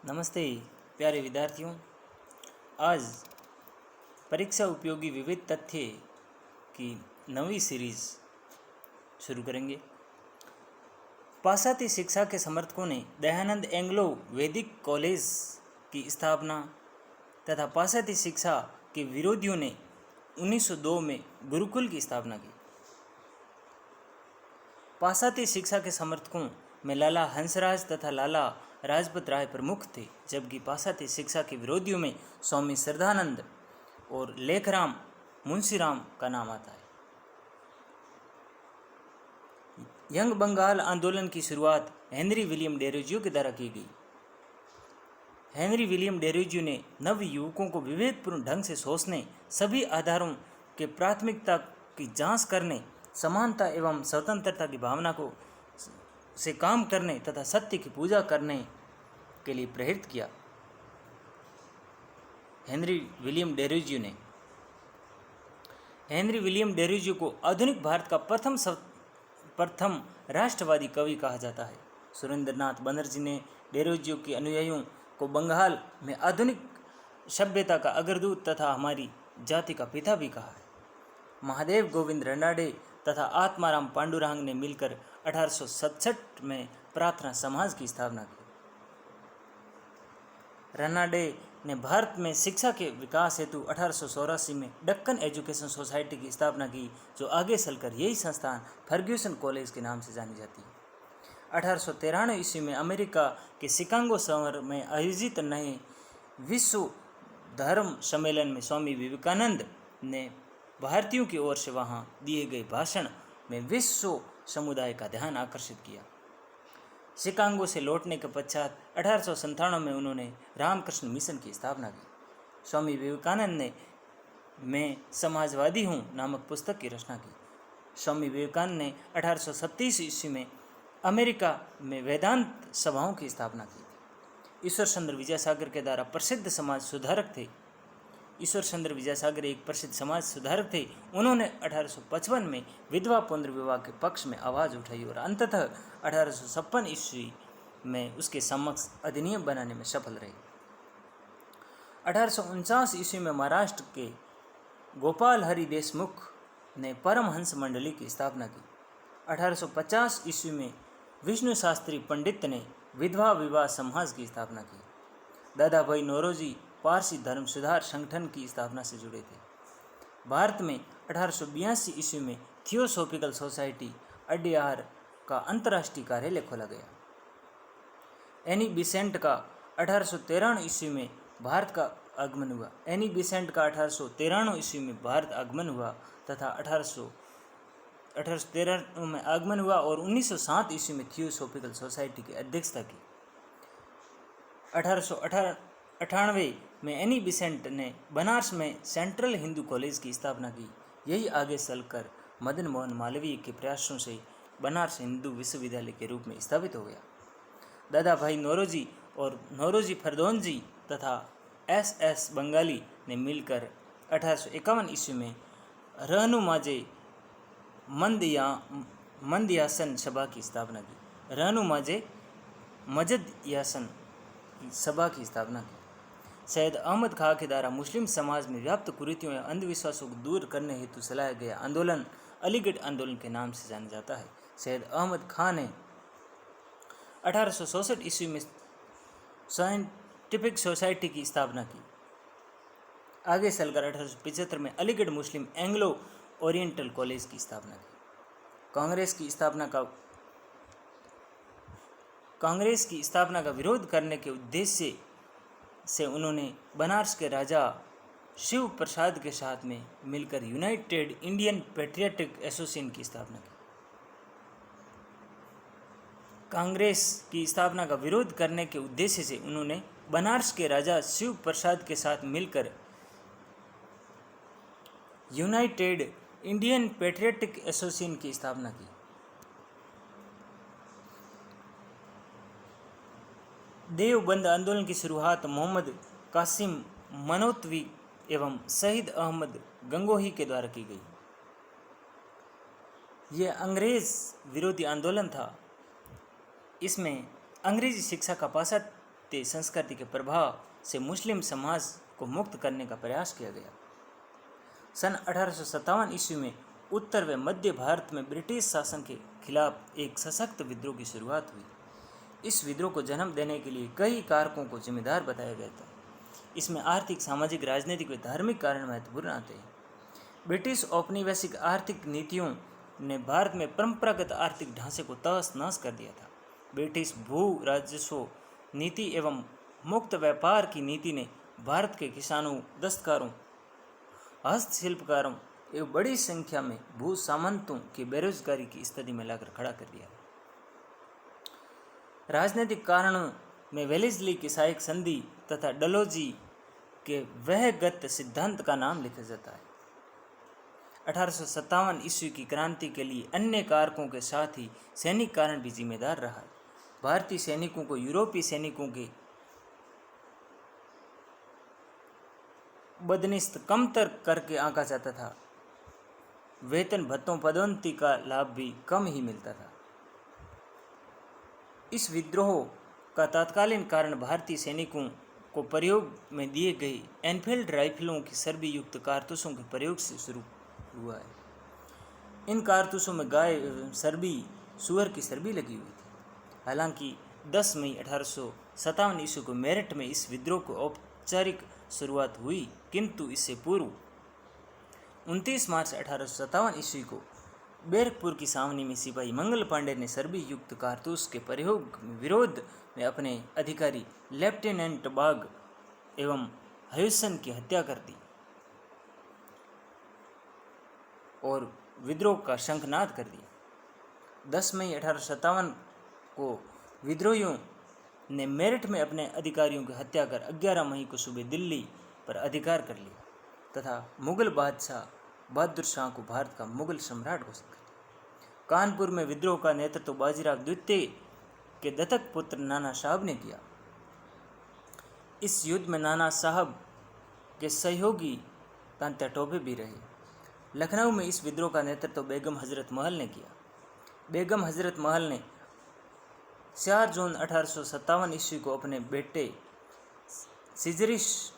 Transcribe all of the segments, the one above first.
नमस्ते प्यारे विद्यार्थियों। आज परीक्षा उपयोगी विविध तथ्य की नवी सीरीज शुरू करेंगे। पाश्चात्य शिक्षा के समर्थकों ने दयानंद एंग्लो वैदिक कॉलेज की स्थापना तथा पाश्चात्य शिक्षा के विरोधियों ने 1902 में गुरुकुल की स्थापना की। पाश्चात्य शिक्षा के समर्थकों में लाला हंसराज तथा लाला राजपत राय प्रमुख थे, जबकि पाश्चात्य शिक्षा के विरोधियों में स्वामी श्रद्धानंद और लेखराम मुंशीराम का नाम आता है। यंग बंगाल आंदोलन की शुरुआत हेनरी विलियम डेरोजियो के द्वारा की गई। हेनरी विलियम डेरोजियो ने नव युवकों को विवेकपूर्ण ढंग से सोचने, सभी आधारों के प्राथमिकता की जांच करने, समानता एवं स्वतंत्रता की भावना को से काम करने तथा सत्य की पूजा करने के लिए प्रेरित किया। हेनरी विलियम डेरोजियो को आधुनिक भारत का प्रथम राष्ट्रवादी कवि कहा जाता है। सुरेंद्रनाथ बनर्जी ने डेरोजियो के अनुयायियों को बंगाल में आधुनिक सभ्यता का अग्रदूत तथा हमारी जाति का पिता भी कहा है। महादेव गोविंद रनाडे तथा आत्माराम पांडुरंग ने मिलकर 1867 में प्रार्थना समाज की स्थापना की। रनाडे ने भारत में शिक्षा के विकास हेतु 1884 में डक्कन एजुकेशन सोसाइटी की स्थापना की, जो आगे चलकर यही संस्थान फर्ग्यूसन कॉलेज के नाम से जानी जाती है। 1893 ईस्वी में अमेरिका के शिकागो शहर में आयोजित नए विश्व धर्म सम्मेलन में स्वामी विवेकानंद ने भारतीयों की ओर से वहां दिए गए भाषण में विश्व समुदाय का ध्यान आकर्षित किया। शिकागो से लौटने के पश्चात 1897 में उन्होंने रामकृष्ण मिशन की स्थापना की। स्वामी विवेकानंद ने मैं समाजवादी हूँ नामक पुस्तक की रचना की। स्वामी विवेकानंद ने 1837 ईस्वी में अमेरिका में वेदांत सभाओं की स्थापना की। ईश्वर चंद्र विद्यासागर के द्वारा प्रसिद्ध समाज सुधारक थे। ईश्वर चंद्र विद्यासागर एक प्रसिद्ध समाज सुधारक थे। उन्होंने 1855 में विधवा पुनर्विवाह के पक्ष में आवाज़ उठाई और अंततः 1856 ईस्वी में उसके समक्ष अधिनियम बनाने में सफल रहे। 1849 ईस्वी में महाराष्ट्र के गोपाल हरि देशमुख ने परमहंस मंडली की स्थापना की। 1850 ईस्वी में विष्णु शास्त्री पंडित ने विधवा विवाह समाज की स्थापना की। दादा भाई नौरोजी पारसी धर्म सुधार संगठन की स्थापना से जुड़े थे। भारत में 1882 ईस्वी में थियोसॉफिकल सोसाइटी अड्यार का अंतर्राष्ट्रीय कार्यालय खोला गया। एनी बिसेंट का 1813 ईस्वी में भारत का आगमन हुआ। एनी बिसेंट का 1813 ईस्वी में भारत आगमन हुआ तथा 1813 में आगमन हुआ और 1907 ईस्वी में थियोसॉफिकल सोसाइटी की अध्यक्षता की। 1898 में एनी बिसेंट ने बनारस में सेंट्रल हिंदू कॉलेज की स्थापना की। यही आगे चलकर मदन मोहन मालवीय के प्रयासों से बनारस हिंदू विश्वविद्यालय के रूप में स्थापित हो गया। दादा भाई नौरोजी और नौरोजी फरदौनजी तथा एस बंगाली ने मिलकर 1851 ईस्वी में रहनुमाजे मंदयासन सभा की स्थापना की। रहनुमाजे मजदयासन सभा की स्थापना की। सैयद अहमद खां के द्वारा मुस्लिम समाज में व्याप्त कुरीतियों या अंधविश्वासों को दूर करने हेतु चलाया गया आंदोलन अलीगढ़ आंदोलन के नाम से जाना जाता है। सैयद अहमद खां ने 1864 ईस्वी में साइंटिफिक सोसाइटी की स्थापना की। आगे चलकर 1875 में अलीगढ़ मुस्लिम एंग्लो ओरिएंटल कॉलेज की स्थापना की। कांग्रेस की स्थापना का विरोध करने के उद्देश्य से उन्होंने बनारस के राजा शिव प्रसाद के साथ में मिलकर यूनाइटेड इंडियन पैट्रियटिक एसोसिएशन की स्थापना की। कांग्रेस की स्थापना का विरोध करने के उद्देश्य से उन्होंने बनारस के राजा शिव प्रसाद के साथ मिलकर यूनाइटेड इंडियन पैट्रियटिक एसोसिएशन की स्थापना की। देवबंद आंदोलन की शुरुआत मोहम्मद कासिम मनोतवी एवं शहीद अहमद गंगोही के द्वारा की गई। यह अंग्रेज विरोधी आंदोलन था। इसमें अंग्रेजी शिक्षा का पाश्चात्य पाश्चात्य संस्कृति के प्रभाव से मुस्लिम समाज को मुक्त करने का प्रयास किया गया। सन 1857 ईस्वी में उत्तर व मध्य भारत में ब्रिटिश शासन के खिलाफ एक सशक्त विद्रोह की शुरुआत हुई। इस विद्रोह को जन्म देने के लिए कई कारकों को जिम्मेदार बताया गया था। इसमें आर्थिक, सामाजिक, राजनीतिक व धार्मिक कारण महत्वपूर्ण आते हैं। ब्रिटिश औपनिवेशिक आर्थिक नीतियों ने भारत में परंपरागत आर्थिक ढांचे को तहस नहस कर दिया था। ब्रिटिश भू राजस्व नीति एवं मुक्त व्यापार की नीति ने भारत के किसानों, दस्तकारों, हस्तशिल्पकारों एवं बड़ी संख्या में भू सामंतों की बेरोजगारी की स्थिति में लाकर खड़ा कर दिया। राजनीतिक कारणों में वेलेस्ली की सहायक संधि तथा डलहौजी के वहगत सिद्धांत का नाम लिखा जाता है। 1857 ईस्वी की क्रांति के लिए अन्य कारकों के साथ ही सैनिक कारण भी जिम्मेदार रहा है। भारतीय सैनिकों को यूरोपीय सैनिकों के बदनिस्त कमतर करके आंका जाता था। वेतन, भत्तों, पदोन्नति का लाभ भी कम ही मिलता था। इस विद्रोह का तत्कालीन कारण भारतीय सैनिकों को प्रयोग में दिए गए एनफील्ड राइफलों की सर्बी युक्त कारतूसों के प्रयोग से शुरू हुआ है। इन कारतूसों में गाय एवं सर्बी सुअर की सर्बी लगी हुई थी। हालांकि 10 मई 1857 ईस्वी को मेरठ में इस विद्रोह को औपचारिक शुरुआत हुई, किंतु इससे पूर्व 29 मार्च 1857 ईस्वी को बैरकपुर की छावनी में सिपाही मंगल पांडे ने सर्बी युक्त कारतूस के प्रयोग विरोध में अपने अधिकारी लेफ्टिनेंट बाग एवं ह्यूसन की हत्या कर दी और विद्रोह का शंखनाद कर दिया। 10 मई 1857 को विद्रोहियों ने मेरठ में अपने अधिकारियों की हत्या कर 11 मई को सुबह दिल्ली पर अधिकार कर लिया तथा मुगल बादशाह बहादुर शाह को भारत का मुगल सम्राट घोषित कर दिया। कानपुर में विद्रोह का नेतृत्व बाजीराव द्वितीय के दत्तक पुत्र नाना साहब ने किया। इस युद्ध में नाना साहब के सहयोगी तांत्या टोपे भी रहे। लखनऊ में इस विद्रोह का नेतृत्व बेगम हजरत महल ने किया। बेगम हजरत महल ने 4 जून 1857 ईस्वी को अपने बेटे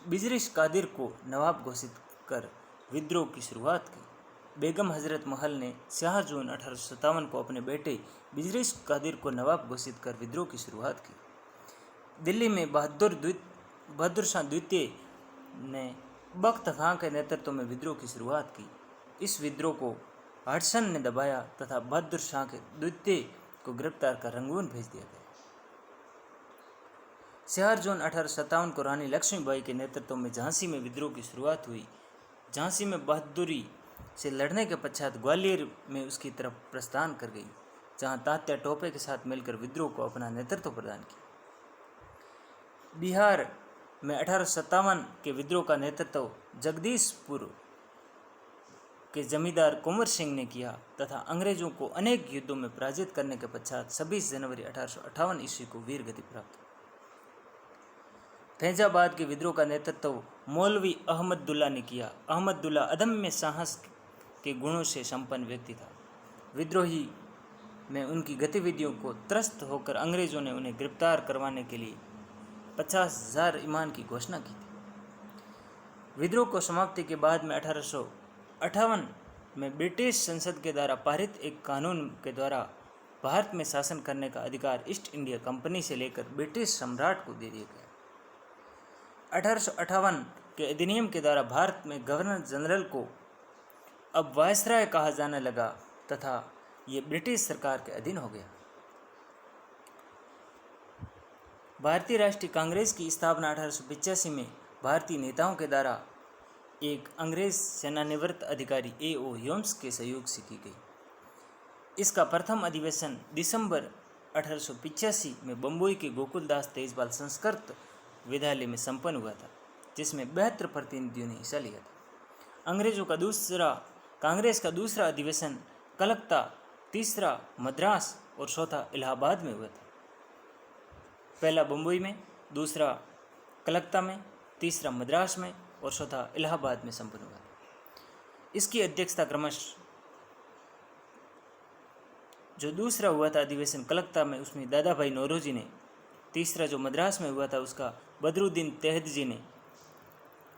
बिजरिश कादिर को नवाब घोषित कर विद्रोह की शुरुआत की। बेगम हजरत महल ने 4 जून 1857 को अपने बेटे बिजरिश कादिर को नवाब घोषित कर विद्रोह की शुरुआत की। दिल्ली में बहादुर शाह द्वितीय ने बख्त खां के नेतृत्व में विद्रोह की शुरुआत की। इस विद्रोह को हडसन ने दबाया तथा बहादुर शाह के द्वितीय को गिरफ्तार कर रंगून भेज दिया गया। 4 जून 1857 को रानी लक्ष्मीबाई के नेतृत्व में झांसी में विद्रोह की शुरुआत हुई। झांसी में बहादुरी से लड़ने के पश्चात ग्वालियर में उसकी तरफ प्रस्थान कर गई, जहां तात्या टोपे के साथ मिलकर विद्रोह को अपना नेतृत्व प्रदान किया। बिहार में 1857 के विद्रोह का नेतृत्व जगदीशपुर के जमींदार कुंवर सिंह ने किया तथा अंग्रेजों को अनेक युद्धों में पराजित करने के पश्चात 26 जनवरी 1858 ईस्वी को वीर गति प्राप्त हुई। फैजाबाद के विद्रोह का नेतृत्व मौलवी अहमदुल्ला ने किया। अहमदुल्ला अदम्य साहस के गुणों से संपन्न व्यक्ति था। विद्रोही में उनकी गतिविधियों को त्रस्त होकर अंग्रेजों ने उन्हें गिरफ्तार करवाने के लिए 50,000 ईमान की घोषणा की थी। विद्रोह को समाप्ति के बाद में 1858 में ब्रिटिश संसद के द्वारा पारित एक कानून के द्वारा भारत में शासन करने का अधिकार ईस्ट इंडिया कंपनी से लेकर ब्रिटिश सम्राट को दे दिया गया। 1858 के अधिनियम के द्वारा भारत में गवर्नर जनरल को अब वायसराय कहा जाने लगा तथा ये ब्रिटिश सरकार के अधीन हो गया। भारतीय राष्ट्रीय कांग्रेस की स्थापना 1885 में भारतीय नेताओं के द्वारा एक अंग्रेज सेनानिवृत्त अधिकारी A.O. ह्यूम्स के सहयोग से की गई। इसका प्रथम अधिवेशन दिसंबर 1885 में बम्बई के गोकुलदास तेजपाल संस्कृत विद्यालय में संपन्न हुआ था, जिसमें 72 प्रतिनिधियों ने हिस्सा लिया था। कांग्रेस का दूसरा अधिवेशन कलकत्ता, तीसरा मद्रास और चौथा इलाहाबाद में हुआ था। पहला बम्बई में, दूसरा कलकत्ता में, तीसरा मद्रास में और चौथा इलाहाबाद में संपन्न हुआ था। इसकी अध्यक्षता क्रमशः जो दूसरा हुआ था अधिवेशन कलकत्ता में, उसमें दादा भाई नौरोजी ने तीसरा जो मद्रास में हुआ था उसका बदरुद्दीन तहदजी ने,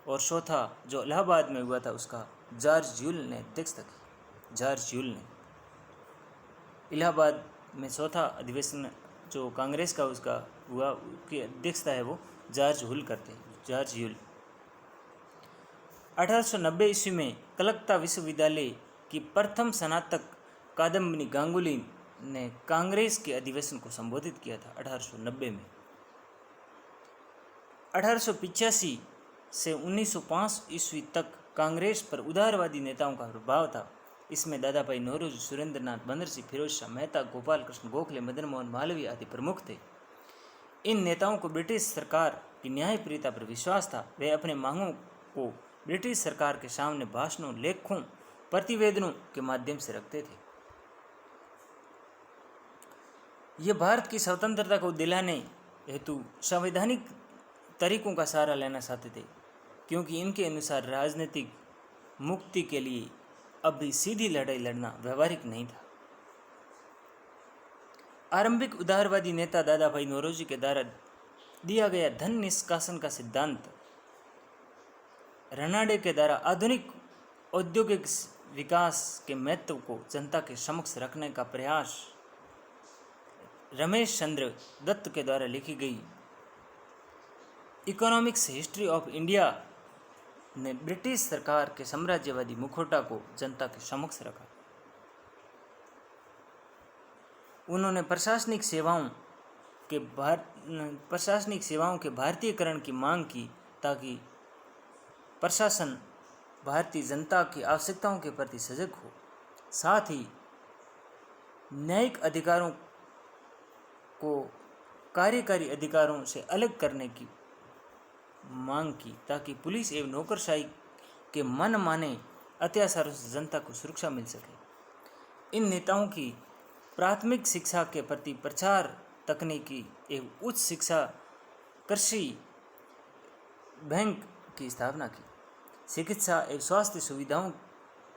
और चौथा जो इलाहाबाद में हुआ था उसका जॉर्ज यूल ने अध्यक्षता की। जॉर्ज यूल ने इलाहाबाद में चौथा अधिवेशन जो कांग्रेस का उसका हुआ, की अध्यक्षता है वो जॉर्ज हुल करते हैं, जॉर्ज यूल। 1890 ईस्वी में कलकत्ता विश्वविद्यालय की प्रथम स्नातक कादम्बिनी गांगुली ने कांग्रेस के अधिवेशन को संबोधित किया था 1890 में। 1885 से 1905 ईस्वी तक कांग्रेस पर उदारवादी नेताओं का प्रभाव था। इसमें दादा भाई नौरोजी, सुरेंद्र नाथ बनरसी, फिरोज शाह मेहता, गोपाल कृष्ण गोखले, मदन मोहन मालवीय आदि प्रमुख थे। इन नेताओं को ब्रिटिश सरकार की न्यायप्रियता पर विश्वास था। वे अपने मांगों को ब्रिटिश सरकार के सामने भाषणों, लेखों, प्रतिवेदनों के माध्यम से रखते थे। ये भारत की स्वतंत्रता को दिलाने हेतु संवैधानिक तरीकों का सहारा लेना चाहते थे, क्योंकि इनके अनुसार राजनीतिक मुक्ति के लिए अब भी सीधी लड़ाई लड़ना व्यवहारिक नहीं था। आरंभिक उदारवादी नेता दादा भाई नौरोजी के द्वारा दिया गया धन निष्कासन का सिद्धांत, रनाडे के द्वारा आधुनिक औद्योगिक विकास के महत्व को जनता के समक्ष रखने का प्रयास, रमेश चंद्र दत्त के द्वारा लिखी गई इकोनॉमिक्स हिस्ट्री ऑफ इंडिया ने ब्रिटिश सरकार के साम्राज्यवादी मुखौटा को जनता के समक्ष रखा। उन्होंने प्रशासनिक सेवाओं के भारतीयकरण की मांग की, ताकि प्रशासन भारतीय जनता की आवश्यकताओं के प्रति सजग हो। साथ ही न्यायिक अधिकारों को कार्यकारी अधिकारों से अलग करने की मांग की, ताकि पुलिस एवं नौकरशाही के मनमाने अत्याचारों से जनता को सुरक्षा मिल सके। इन नेताओं की प्राथमिक शिक्षा के प्रति प्रचार, तकनीकी एवं उच्च शिक्षा, कृषि, बैंक की स्थापना की, चिकित्सा एवं स्वास्थ्य सुविधाओं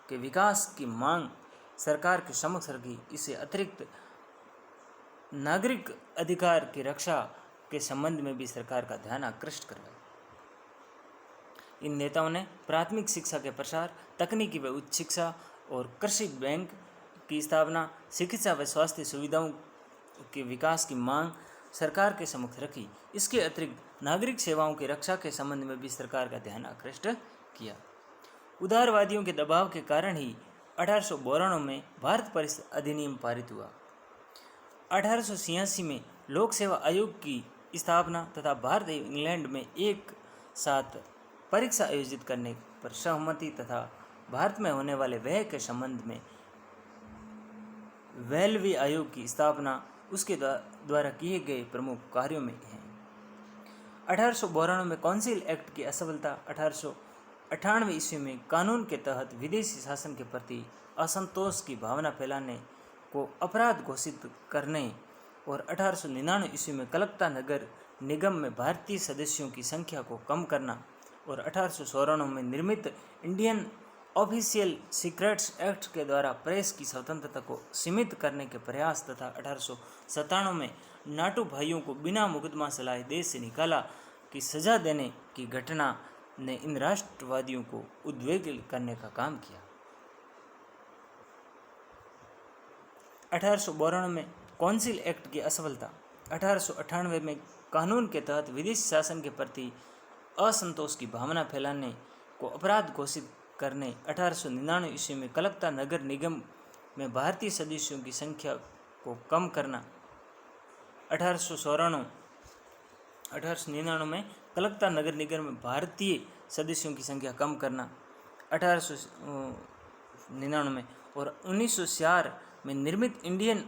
के विकास की मांग सरकार के समक्ष रखी। इससे अतिरिक्त नागरिक अधिकार की रक्षा के संबंध में भी सरकार का ध्यान आकृष्ट करवाया। इन नेताओं ने प्राथमिक शिक्षा के प्रसार, तकनीकी व उच्च शिक्षा और कृषि बैंक की स्थापना, चिकित्सा व स्वास्थ्य सुविधाओं के विकास की मांग सरकार के समक्ष रखी। इसके अतिरिक्त नागरिक सेवाओं की रक्षा के संबंध में भी सरकार का ध्यान आकृष्ट किया। उदारवादियों के दबाव के कारण ही 1892 में भारत परिषद अधिनियम पारित हुआ। 1886 में लोक सेवा आयोग की स्थापना तथा भारत एवं इंग्लैंड में एक साथ परीक्षा आयोजित करने पर सहमति तथा भारत में होने वाले व्यय के संबंध में वेलवी आयोग की स्थापना उसके द्वारा किए गए प्रमुख कार्यों में है। 1892 में काउंसिल एक्ट की असफलता, 1898 ईस्वी में कानून के तहत विदेशी शासन के प्रति असंतोष की भावना फैलाने को अपराध घोषित करने और 1899 ईस्वी में कलकत्ता नगर निगम में भारतीय सदस्यों की संख्या को कम करना और 1894 में निर्मित इंडियन ऑफिशियल सीक्रेट्स एक्ट के द्वारा प्रेस की स्वतंत्रता को सीमित करने के प्रयास तथा 1897 में नाटू भाइयों को बिना मुकदमा चलाए देश से निकाला की सजा देने की घटना ने इन राष्ट्रवादियों को उद्वेलित करने का काम किया। 1892 में काउंसिल एक्ट की असफलता, 1898 में कानून के तहत विदेशी शासन के प्रति असंतोष की भावना फैलाने को अपराध घोषित करने, 1899 ईस्वी में कलकत्ता नगर निगम में भारतीय सदस्यों की संख्या को कम करना, 1899 में कलकत्ता नगर निगम में भारतीय सदस्यों की संख्या कम करना 1899 में, और 1904 में निर्मित इंडियन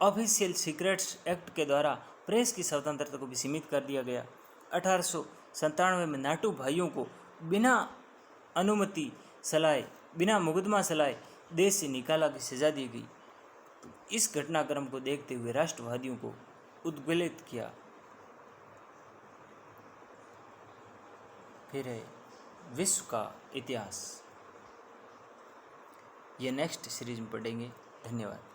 ऑफिशियल सीक्रेट्स एक्ट के द्वारा प्रेस की स्वतंत्रता को भी सीमित कर दिया गया। 1897 में नाटू भाइयों को बिना अनुमति चलाए, बिना मुकदमा चलाए देश से निकाला की सजा दी गई। तो इस घटनाक्रम को देखते हुए राष्ट्रवादियों को उद्वेलित किया। फिर है विश्व का इतिहास, ये नेक्स्ट सीरीज में पढ़ेंगे। धन्यवाद।